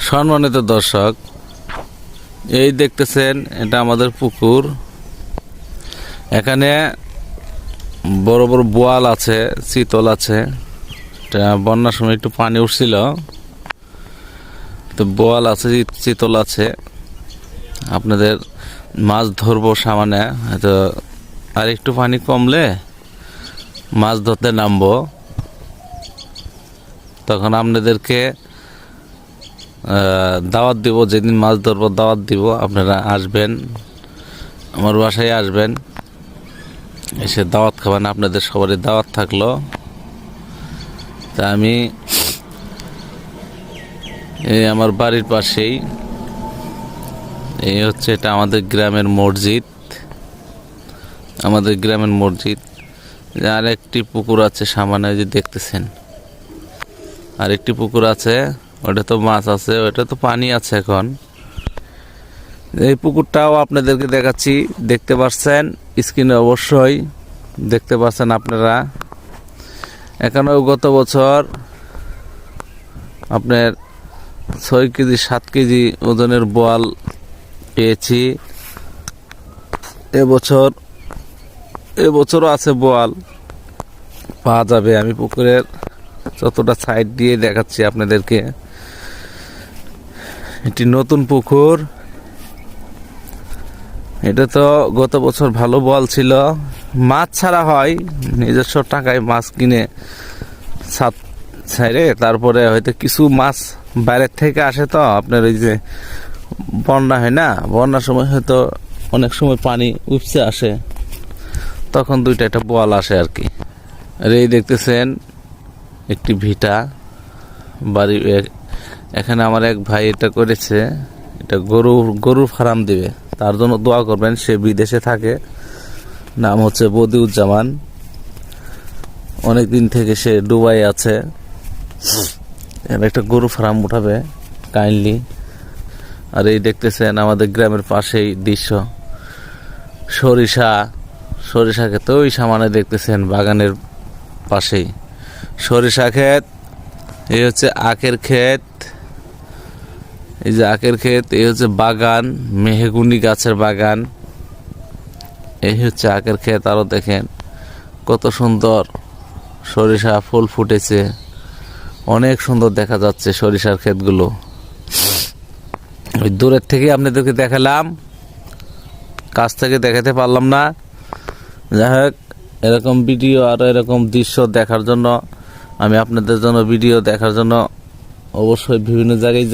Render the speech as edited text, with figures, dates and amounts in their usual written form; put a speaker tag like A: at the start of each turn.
A: সম্মানিত দর্শক, এই দেখতেছেন এটা আমাদের পুকুর। এখানে বড় বড় বোয়াল আছে, চিতল আছে। এটা বন্যার সময় একটু পানি উঠছিল, তো বোয়াল আছে, চিতল আছে। আপনাদের মাছ ধরবো সামনে, হয়তো আর একটু পানি কমলে মাছ ধরতে নামবো। তখন আপনাদেরকে দাওয়াত দিব, যেদিন মাছ ধরবো দাওয়াত দিব, আপনারা আসবেন, আমার বাসায় আসবেন, এসে দাওয়াত খাবেন। আপনাদের সবারই দাওয়াত থাকলো। তা আমি এই আমার বাড়ির পাশেই এই হচ্ছে, এটা আমাদের গ্রামের মসজিদ। আমাদের গ্রামের মসজিদ। আরেকটি পুকুর আছে সামনে, যে দেখতেছেন আরেকটি পুকুর আছে, ওটা তো মাছ আছে, ওটা তো পানি আছে এখন। এই পুকুরটাও আপনাদেরকে দেখাচ্ছি, দেখতে পাচ্ছেন স্ক্রিনে, অবশ্যই দেখতে পাচ্ছেন আপনারা। এখানেও গত বছর আপনার 6 কেজি 7 কেজি ওজনের বোয়াল পেয়েছি। এবছরও আছে বোয়াল, পাওয়া যাবে। আমি পুকুরের যতটা সাইড দিয়ে দেখাচ্ছি আপনাদেরকে। এটি নতুন পুকুর। এটা তো গত বছর ভালো বোয়াল ছিল। মাছ ছাড়া হয়, নিজস্ব টাকায় মাছ কিনে ছাদ ছাইরে, তারপরে হয়তো কিছু মাছ বাইরের থেকে আসে। তো আপনার ওই যে বন্যা হয় না, বন্যার সময় হয়তো অনেক সময় পানি উপচে আসে, তখন দুইটা একটা বোয়াল আসে আর কি। আর এই দেখতেছেন একটি ভিটা বাড়ি। এখানে আমার এক ভাই এটা করেছে, এটা গরুর ফার্ম দিবে, তার জন্য দোয়া করবেন। সে বিদেশে থাকে, নাম হচ্ছে বদিউজ্জামান। অনেক দিন থেকে সে দুবাই আছে, একটা গরু ফার্ম উঠাবে কাইন্ডলি। আর এই দেখতেছেন আমাদের গ্রামের পাশেই দৃশ্য, সরিষা ক্ষেত ওই সামনে দেখতেছেন, বাগানের পাশেই সরিষা ক্ষেত। এই হচ্ছে আখের ক্ষেত, এই যে আখের ক্ষেত। এই হচ্ছে বাগান, মেহগুনি গাছের বাগান। এই হচ্ছে আখের ক্ষেত। আরো দেখেন কত সুন্দর সরিষা ফুল ফুটেছে, অনেক সুন্দর দেখা যাচ্ছে সরিষার ক্ষেতগুলো। ওই দূরের থেকে আপনাদেরকে দেখালাম, কাছ থেকে দেখাতে পারলাম না। যাই হোক, এরকম ভিডিও আর এরকম দৃশ্য দেখার জন্য, আমি আপনাদের জন্য ভিডিও দেখার জন্য অবশ্যই বিভিন্ন জায়গায়